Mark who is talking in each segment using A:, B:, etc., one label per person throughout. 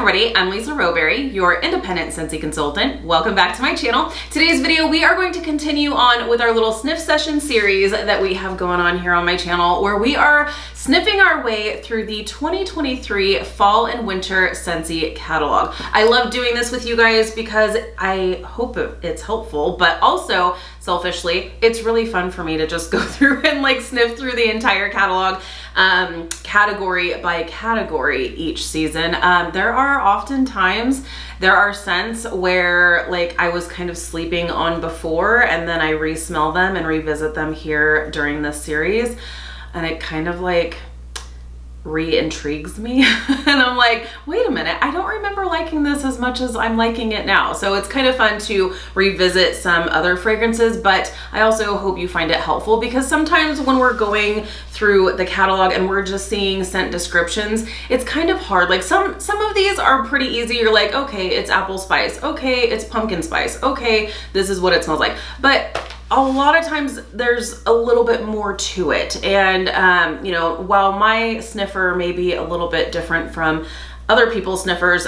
A: everybody, I'm Lisa Rowberry, your independent Scentsy consultant. Welcome back to my channel. Today's video, we are going to continue on with our little sniff session series that we have going on here on my channel, where we are sniffing our way through the 2023 fall and winter Scentsy catalog. I love doing this with you guys because I hope it's helpful, but also selfishly, it's really fun for me to just go through and like sniff through the entire catalog, category by category each season. There are scents where like I was kind of sleeping on before, and then I re-smell them and revisit them here during this series, and it kind of like re-intrigues me. And I'm like, wait a minute, I don't remember liking this as much as I'm liking it now. So it's kind of fun to revisit some other fragrances, but I also hope you find it helpful, because sometimes when we're going through the catalog and we're just seeing scent descriptions, it's kind of hard. Like some of these are pretty easy. You're like, okay, it's apple spice. Okay, it's pumpkin spice. Okay, this is what it smells like. But a lot of times there's a little bit more to it. And, you know, while my sniffer may be a little bit different from other people's sniffers,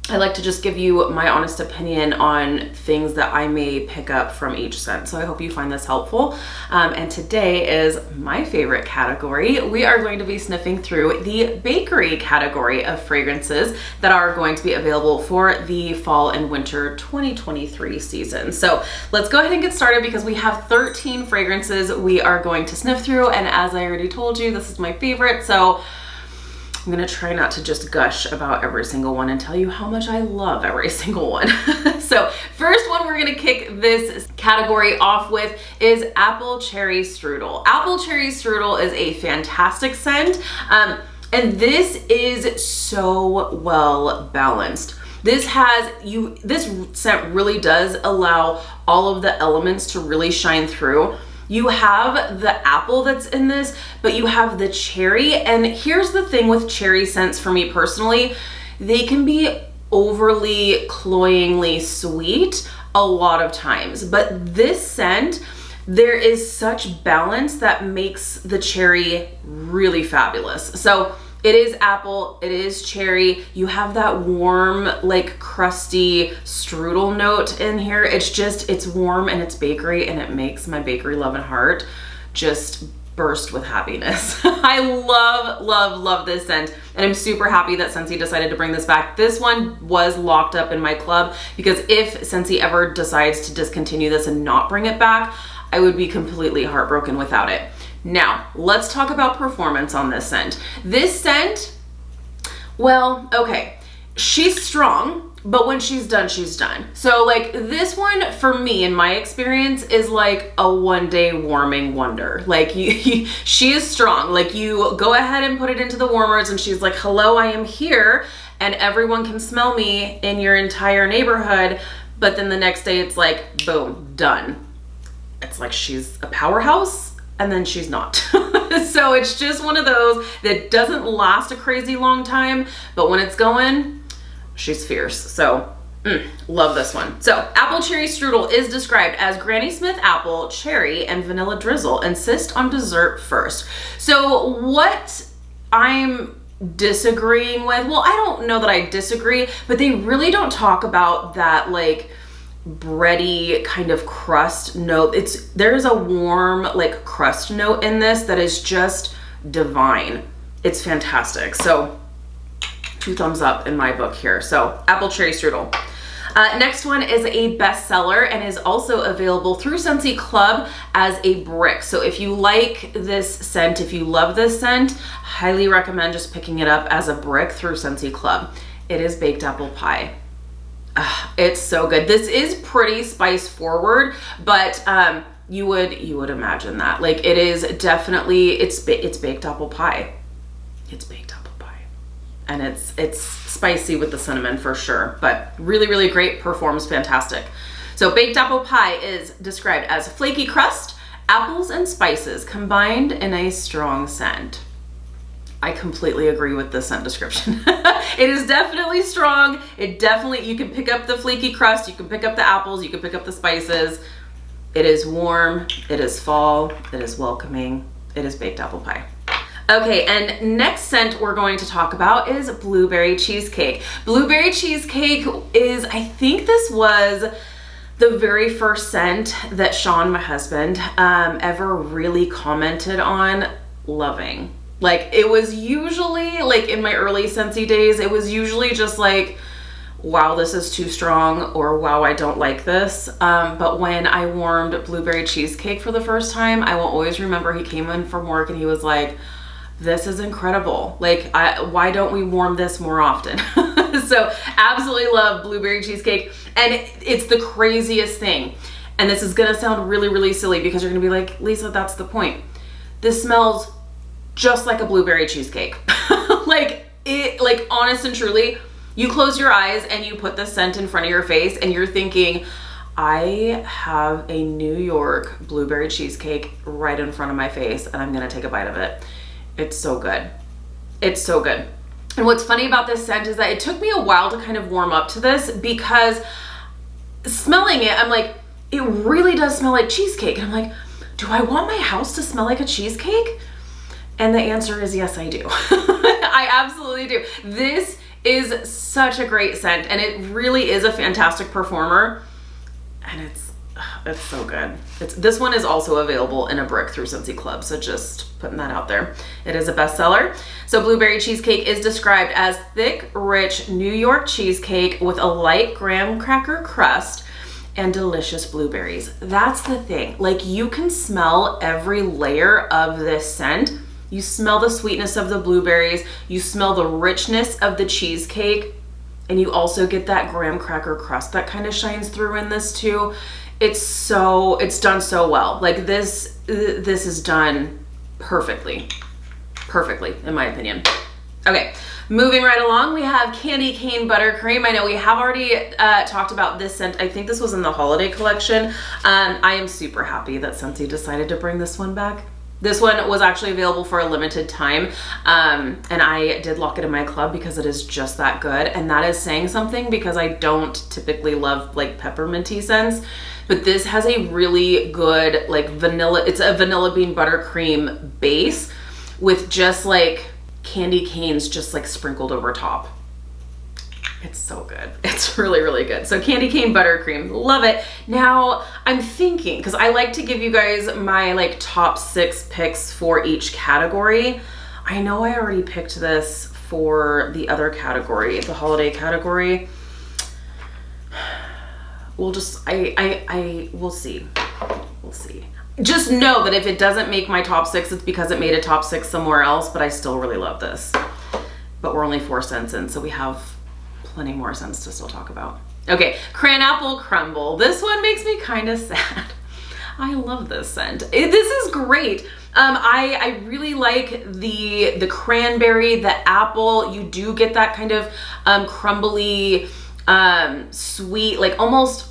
A: I like to just give you my honest opinion on things that I may pick up from each scent. So I hope you find this helpful. And today is my favorite category. We are going to be sniffing through the bakery category of fragrances that are going to be available for the fall and winter 2023 season. So let's go ahead and get started, because we have 13 fragrances we are going to sniff through. And as I already told you, this is my favorite. So I'm gonna try not to just gush about every single one and tell you how much I love every single one. So first one we're gonna kick this category off with is Apple Cherry Strudel. Apple Cherry Strudel is a fantastic scent, and this is so well balanced. This scent really does allow all of the elements to really shine through. You have the apple that's in this, but you have the cherry. And here's the thing with cherry scents for me personally, they can be overly cloyingly sweet a lot of times. But this scent, there is such balance that makes the cherry really fabulous. So it is apple, it is cherry. You have that warm, like crusty strudel note in here. It's warm and it's bakery, and it makes my bakery loving heart just burst with happiness. I love this scent, and I'm super happy that Scentsy decided to bring this back. This one was locked up in my club, because if Scentsy ever decides to discontinue this and not bring it back, I would be completely heartbroken without it. Now, let's talk about performance on this scent. This scent, well, okay, she's strong, but when she's done, she's done. So like this one, for me, in my experience, is like a one-day warming wonder. Like she is strong. Like you go ahead and put it into the warmers and she's like, hello, I am here, and everyone can smell me in your entire neighborhood. But then the next day it's like, boom, done. It's like she's a powerhouse, and then she's not. So it's just one of those that doesn't last a crazy long time, but when it's going, she's fierce. So love this one. So Apple Cherry Strudel is described as Granny Smith apple, cherry, and vanilla drizzle. Insist on dessert first. So what I'm disagreeing with, well, I don't know that I disagree, but they really don't talk about that like bready kind of crust note. There's a warm like crust note in this that is just divine. It's fantastic. So 2 thumbs up in my book here. So Apple Cherry Strudel. Next one is a bestseller and is also available through Scentsy Club as a brick. So if you like this scent, if you love this scent, highly recommend just picking it up as a brick through Scentsy Club. It is baked apple pie. It's so good. This is pretty spice forward, but you would imagine that. Like it is definitely, it's baked apple pie. It's baked apple pie, and it's spicy with the cinnamon for sure, but really great, performs fantastic. So baked apple pie is described as flaky crust, apples and spices combined in a strong scent. I completely agree with the scent description. It is definitely strong. You can pick up the flaky crust, you can pick up the apples, you can pick up the spices. It is warm, it is fall, it is welcoming, it is baked apple pie. Okay, and next scent we're going to talk about is blueberry cheesecake. Blueberry cheesecake is, I think this was the very first scent that Sean, my husband, ever really commented on loving. Like, it was usually, like in my early Scentsy days, it was usually just like, wow, this is too strong, or wow, I don't like this. But when I warmed blueberry cheesecake for the first time, I will always remember he came in from work and he was like, this is incredible. Like, why don't we warm this more often? So absolutely love blueberry cheesecake. And it's the craziest thing. And this is gonna sound really, really silly because you're gonna be like, Lisa, that's the point. This smells just like a blueberry cheesecake. like honest and truly, you close your eyes and you put the scent in front of your face and you're thinking, I have a New York blueberry cheesecake right in front of my face and I'm gonna take a bite of it. It's so good. It's so good. And what's funny about this scent is that it took me a while to kind of warm up to this because smelling it, I'm like, it really does smell like cheesecake. And I'm like, do I want my house to smell like a cheesecake? And the answer is yes, I do. I absolutely do. This is such a great scent and it really is a fantastic performer. And it's so good. This one is also available in a brick through Scentsy Club, so just putting that out there. It is a bestseller. So blueberry cheesecake is described as thick, rich New York cheesecake with a light graham cracker crust and delicious blueberries. That's the thing. Like, you can smell every layer of this scent. You smell the sweetness of the blueberries, you smell the richness of the cheesecake, and you also get that graham cracker crust that kind of shines through in this too. It's done so well. Like, this is done perfectly in my opinion. Okay, moving right along, we have Candy Cane Buttercream. I know we have already talked about this scent. I think this was in the holiday collection. I am super happy that Scentsy decided to bring this one back. This one was actually available for a limited time, and I did lock it in my club because it is just that good, and that is saying something because I don't typically love like pepperminty scents, but this has a really good like vanilla, it's a vanilla bean buttercream base with just like candy canes just like sprinkled over top. It's so good. It's really, really good. So Candy Cane Buttercream, love it. Now I'm thinking, because I like to give you guys my like top 6 picks for each category. I know I already picked this for the other category, the holiday category. We'll just, we'll see. We'll see. Just know that if it doesn't make my top 6, it's because it made a top 6 somewhere else, but I still really love this. But we're only 4 cents in, so we have plenty more scents to still talk about. Okay, Crayon Apple Crumble. This one makes me kind of sad. I love this scent. This is great. I really like the cranberry, the apple. You do get that kind of crumbly, sweet, like almost,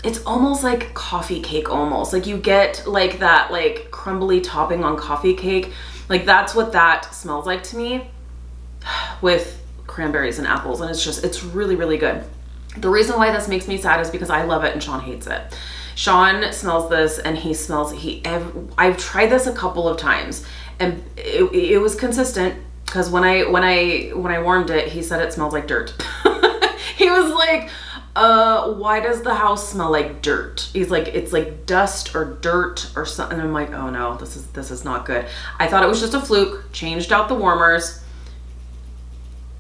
A: it's almost like coffee cake almost. Like you get like that like crumbly topping on coffee cake. Like that's what that smells like to me with cranberries and apples, and it's really, really good. The reason why this makes me sad is because I love it and Sean hates it. Sean smells this and I've tried this a couple of times and it was consistent because when I warmed it, he said it smelled like dirt. He was like, why does the house smell like dirt? He's like, it's like dust or dirt or something. And I'm like, oh no, this is not good. I thought it was just a fluke, changed out the warmers.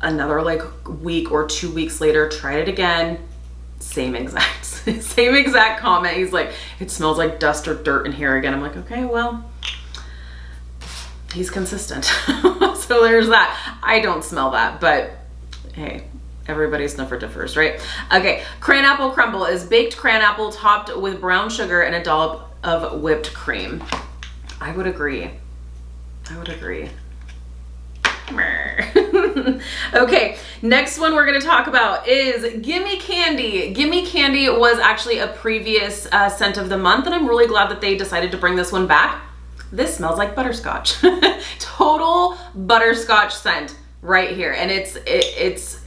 A: Another like week or 2 weeks later, tried it again, same exact comment. He's like, it smells like dust or dirt in here again. I'm like, okay, well, he's consistent. So there's that. I don't smell that, but hey, everybody's sniffer differs, right? Okay, Crayon Apple Crumble is baked crayon apple topped with brown sugar and a dollop of whipped cream. I would agree. Okay, next one we're going to talk about is Gimme Candy. Gimme Candy was actually a previous scent of the month, and I'm really glad that they decided to bring this one back. This smells like butterscotch. Total butterscotch scent right here, and it's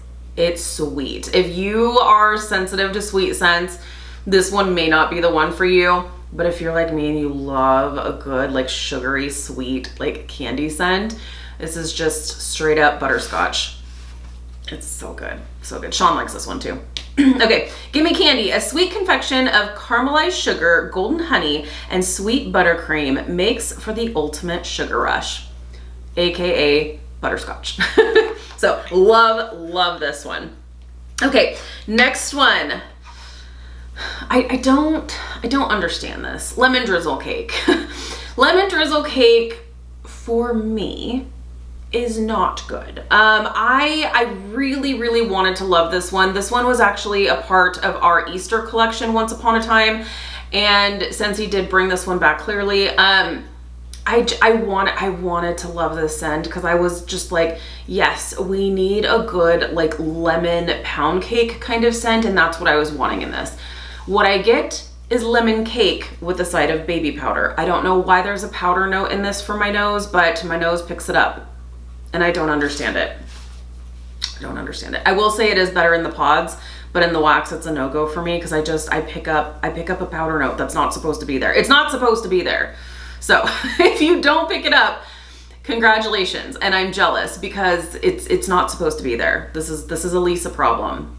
A: sweet. If you are sensitive to sweet scents, this one may not be the one for you. but if you're like me and you love a good like sugary sweet like candy scent, this is just straight up butterscotch. It's so good, so good. Sean likes this one too. Okay, Gimme Candy, a sweet confection of caramelized sugar, golden honey, and sweet buttercream makes for the ultimate sugar rush, aka butterscotch. So love this one. Okay, next one. I don't understand this. Lemon drizzle cake. Lemon drizzle cake for me is not good. I really wanted to love this one. This one was actually a part of our Easter collection once upon a time, and since he did bring this one back clearly, I wanted to love this scent because I was just like, yes, we need a good like lemon pound cake kind of scent, and that's what I was wanting in this. What I get is lemon cake with a side of baby powder. I don't know why there's a powder note in this for my nose, but my nose picks it up. And I don't understand it. I don't understand it. I will say it is better in the pods, but in the wax, it's a no-go for me because I pick up a powder note that's not supposed to be there. It's not supposed to be there. So if you don't pick it up, congratulations. And I'm jealous because it's not supposed to be there. This is a Lisa problem.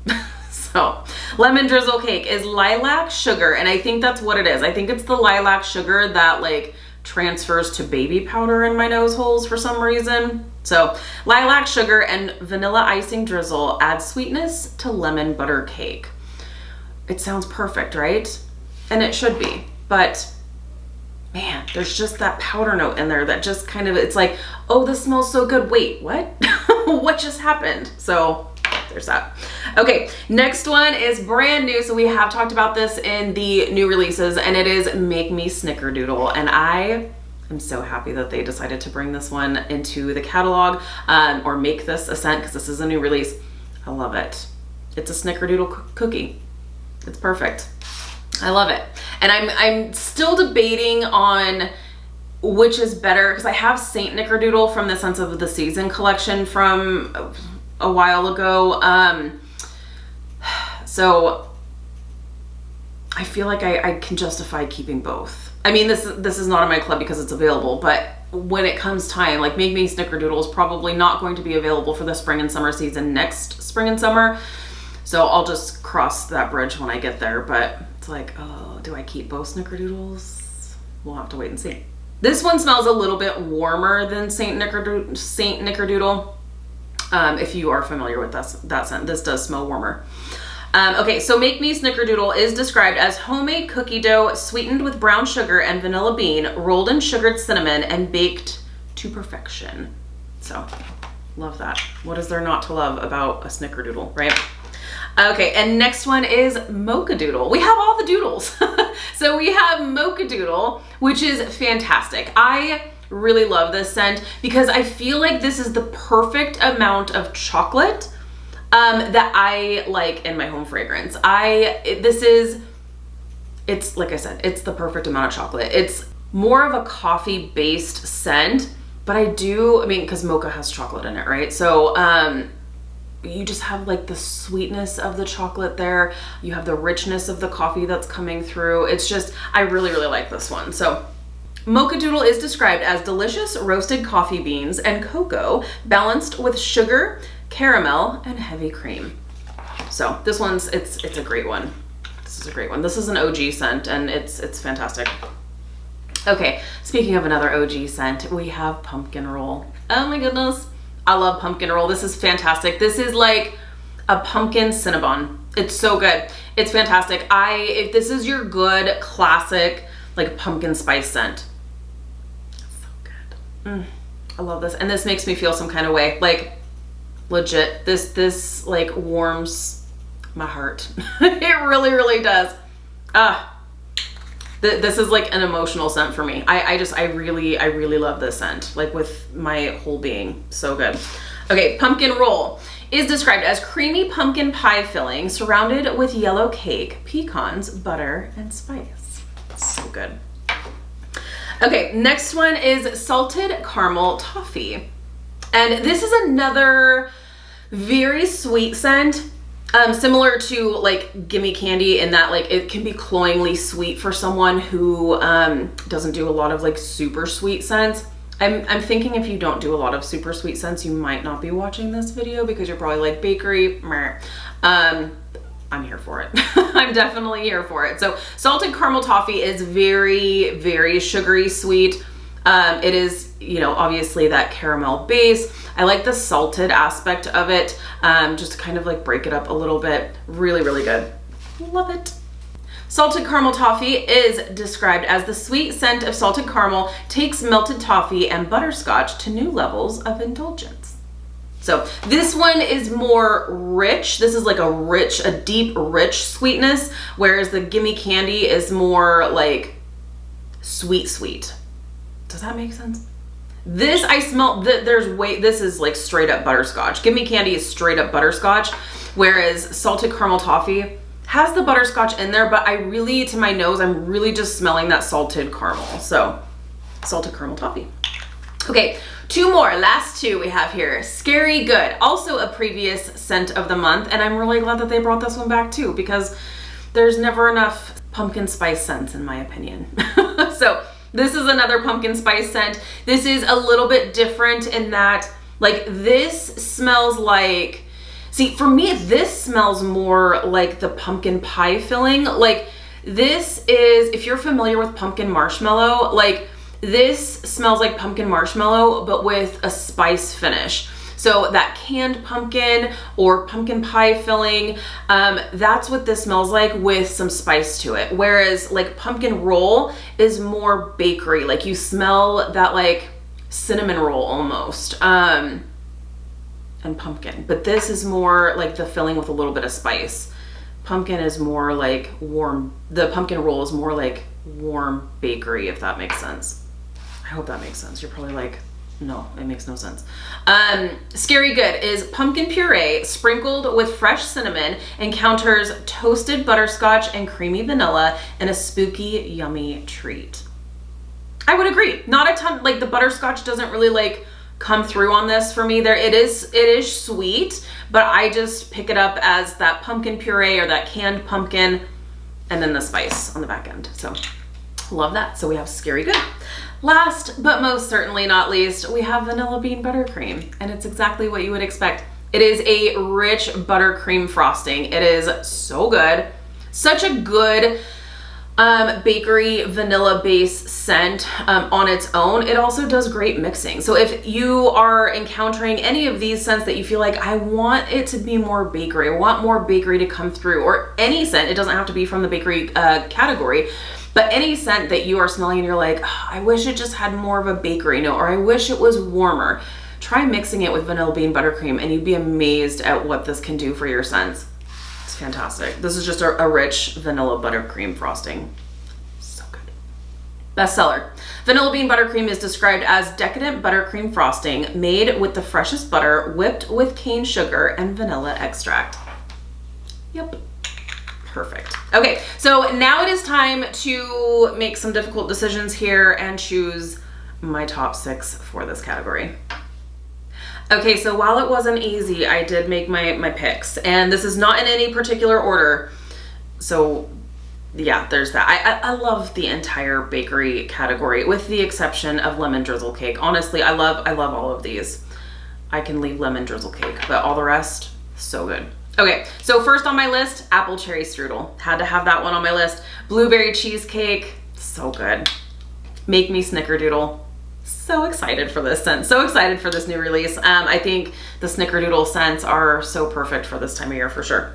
A: So lemon drizzle cake is lilac sugar, and I think that's what it is. I think it's the lilac sugar that like transfers to baby powder in my nose holes for some reason. So lilac sugar and vanilla icing drizzle add sweetness to lemon butter cake. It sounds perfect, right? And it should be, but man, there's just that powder note in there that just kind of, it's like, oh, this smells so good. Wait, what? What just happened? So there's that. Okay, next one is brand new. So we have talked about this in the new releases, and it is Me Snickerdoodle. And I am so happy that they decided to bring this one into the catalog, or make this a scent, because this is a new release. I love it. It's a Snickerdoodle cookie. It's perfect. I love it. And I'm still debating on which is better, because I have Saint Snickerdoodle from the Scents of the Season collection from a while ago. So I feel like I can justify keeping both. I mean, this is not in my club because it's available, but when it comes time, like Me Snickerdoodle is probably not going to be available for the spring and summer season next spring and summer. So I'll just cross that bridge when I get there. But it's like, oh, do I keep both Snickerdoodles? We'll have to wait and see. This one smells a little bit warmer than Saint Snickerdoodle. If you are familiar with that scent, this does smell warmer. Okay, so Me Snickerdoodle is described as homemade cookie dough sweetened with brown sugar and vanilla bean, rolled in sugared cinnamon, and baked to perfection. So, love that. What is there not to love about a Snickerdoodle, right? Okay, and next one is Mocha Doodle. We have all the doodles. So we have Mocha Doodle, which is fantastic. I really love this scent because I feel like this is the perfect amount of chocolate that I like in my home fragrance. It's like I said, it's the perfect amount of chocolate. It's more of a coffee based scent, but I mean, because mocha has chocolate in it, right? So you just have like the sweetness of the chocolate there. You have the richness of the coffee that's coming through. It's just, I really like this one. So Mocha Doodle is described as delicious roasted coffee beans and cocoa balanced with sugar, caramel, and heavy cream. So this one's, it's a great one. This is a great one. This is an OG scent, and it's fantastic. Okay, speaking of another OG scent, we have Pumpkin Roll. Oh my goodness. I love Pumpkin Roll. This is fantastic. This is like a pumpkin Cinnabon. It's so good. It's fantastic. If this is your good classic like pumpkin spice scent. So good. I love this. And this makes me feel some kind of way. Like legit. This like warms my heart. It really does. This is like an emotional scent for me. I really love this scent, like with my whole being. So good. Okay, Pumpkin Roll is described as creamy pumpkin pie filling surrounded with yellow cake, pecans, butter, and spice. So good. Okay, next one is Salted Caramel Toffee. And this is another very sweet scent. Similar to like Gimme Candy in that like it can be cloyingly sweet for someone who doesn't do a lot of like super sweet scents. I'm thinking if you don't do a lot of super sweet scents, you might not be watching this video because you're probably like bakery. I'm here for it. I'm definitely here for it. So salted caramel toffee is very, very sugary sweet. It is, you know, obviously that caramel base. I like the salted aspect of it, just to kind of like break it up a little bit. Really, really good. Love it. Salted caramel toffee is described as the sweet scent of salted caramel takes melted toffee and butterscotch to new levels of indulgence. So this one is more rich. This is like a deep, rich sweetness, whereas the Gimme Candy is more like sweet. Does that make sense? This, I smell, this is like straight up butterscotch. Gimme Candy is straight up butterscotch, whereas salted caramel toffee has the butterscotch in there, but I really, to my nose, I'm really just smelling that salted caramel. So salted caramel toffee. Okay, two more, last two we have here. Scary Good, also a previous scent of the month, and I'm really glad that they brought this one back too, because there's never enough pumpkin spice scents in my opinion. So this is another pumpkin spice scent. This is a little bit different in that, like, this smells like, see, for me, this smells more like the pumpkin pie filling. Like, this is, if you're familiar with pumpkin marshmallow, like, this smells like pumpkin marshmallow, but with a spice finish. So that canned pumpkin or pumpkin pie filling, that's what this smells like with some spice to it. Whereas like pumpkin roll is more bakery. Like you smell that like cinnamon roll almost, and pumpkin. But this is more like the filling with a little bit of spice. Pumpkin is more like warm. The pumpkin roll is more like warm bakery, if that makes sense. I hope that makes sense. You're probably like, no, it makes no sense. Scary Good is pumpkin puree sprinkled with fresh cinnamon, encounters toasted butterscotch and creamy vanilla in a spooky, yummy treat. I would agree. Not a ton, like the butterscotch doesn't really like come through on this for me. It is sweet, but I just pick it up as that pumpkin puree or that canned pumpkin and then the spice on the back end. So love that. So we have Scary Good. Last, but most certainly not least, we have vanilla bean buttercream, and it's exactly what you would expect. It is a rich buttercream frosting. It is so good. Such a good bakery vanilla base scent on its own. It also does great mixing. So if you are encountering any of these scents that you feel like, I want it to be more bakery, I want more bakery to come through, or any scent, it doesn't have to be from the bakery category, but any scent that you are smelling and you're like, oh, I wish it just had more of a bakery note, or I wish it was warmer, try mixing it with vanilla bean buttercream and you'd be amazed at what this can do for your scents. It's fantastic. This is just a rich vanilla buttercream frosting. So good. Bestseller. Vanilla bean buttercream is described as decadent buttercream frosting made with the freshest butter, whipped with cane sugar and vanilla extract. Yep. Perfect. Okay, so now it is time to make some difficult decisions here and choose my top 6 for this category. Okay, so while it wasn't easy, I did make my picks, and this is not in any particular order. So yeah, there's that. I love the entire bakery category with the exception of lemon drizzle cake. Honestly, I love all of these. I can leave lemon drizzle cake, but all the rest, so good. Okay, so first on my list, apple cherry strudel. Had to have that one on my list. Blueberry cheesecake, so good. Make Me Snickerdoodle. So excited for this scent. So excited for this new release. I think the Snickerdoodle scents are so perfect for this time of year for sure.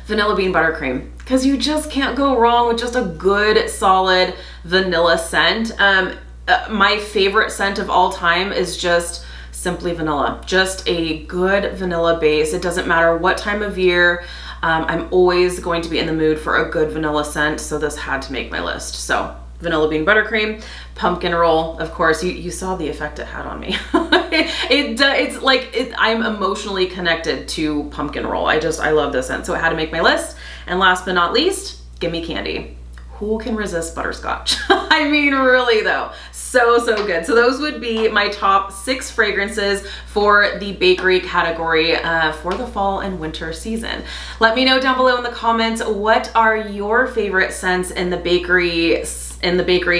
A: Vanilla bean buttercream, because you just can't go wrong with just a good, solid vanilla scent. My favorite scent of all time is just simply vanilla. Just a good vanilla base. It doesn't matter what time of year. I'm always going to be in the mood for a good vanilla scent, so this had to make my list. So vanilla bean buttercream, pumpkin roll. Of course, you saw the effect it had on me. It's like I'm emotionally connected to pumpkin roll. I love this scent, so it had to make my list. And last but not least, Gimme Candy. Who can resist butterscotch? I mean, really though, So good. So those would be my top 6 fragrances for the bakery category for the fall and winter season. Let me know down below in the comments, what are your favorite scents in the bakery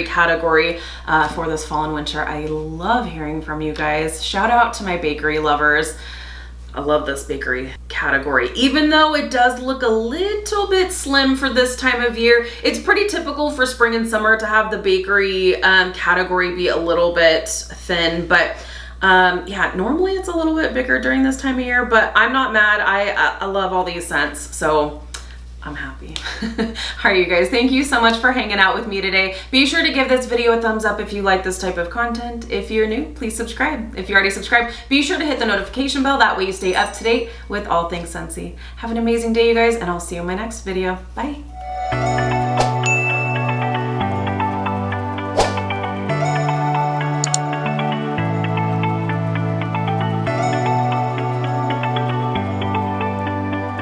A: category for this fall and winter. I love hearing from you guys. Shout out to my bakery lovers. I love this bakery category. Even though it does look a little bit slim for this time of year, it's pretty typical for spring and summer to have the bakery category be a little bit thin, but yeah, normally it's a little bit bigger during this time of year, but I'm not mad. I love all these scents, so I'm happy. All right, you guys, thank you so much for hanging out with me today. Be sure to give this video a thumbs up if you like this type of content. If you're new, please subscribe. If you're already subscribed, be sure to hit the notification bell. That way you stay up to date with all things Scentsy. Have an amazing day, you guys, and I'll see you in my next video. Bye.